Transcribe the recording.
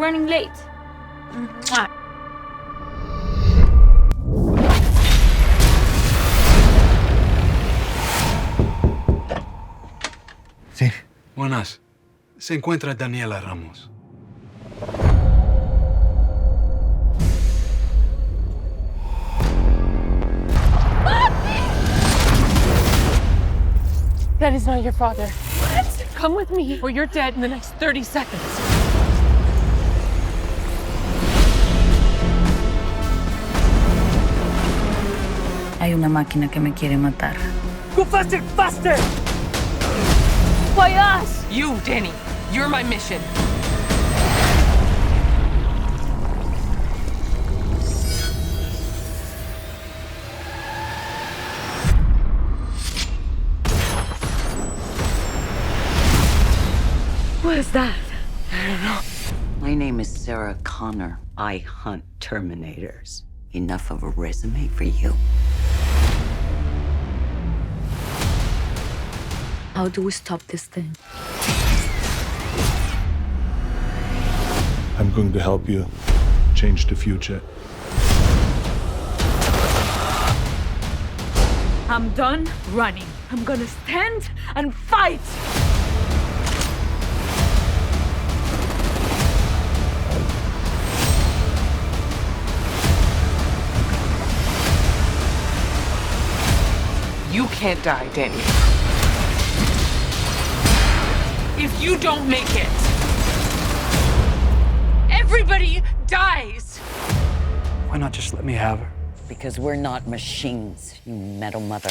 running late. Sí. Buenas. Se encuentra Daniela Ramos. That is not your father. What? Come with me, or you're dead in the next 30 seconds. Hay una máquina que me quiere matar. Go faster, faster! Why us? You, Dani. You're my mission. What is that? I don't know. My name is Sarah Connor. I hunt Terminators. Enough of a resume for you. How do we stop this thing? I'm going to help you change the future. I'm done running. I'm gonna stand and fight. You can't die, Dani. If you don't make it, everybody dies. Why not just let me have her? Because we're not machines, you metal mother.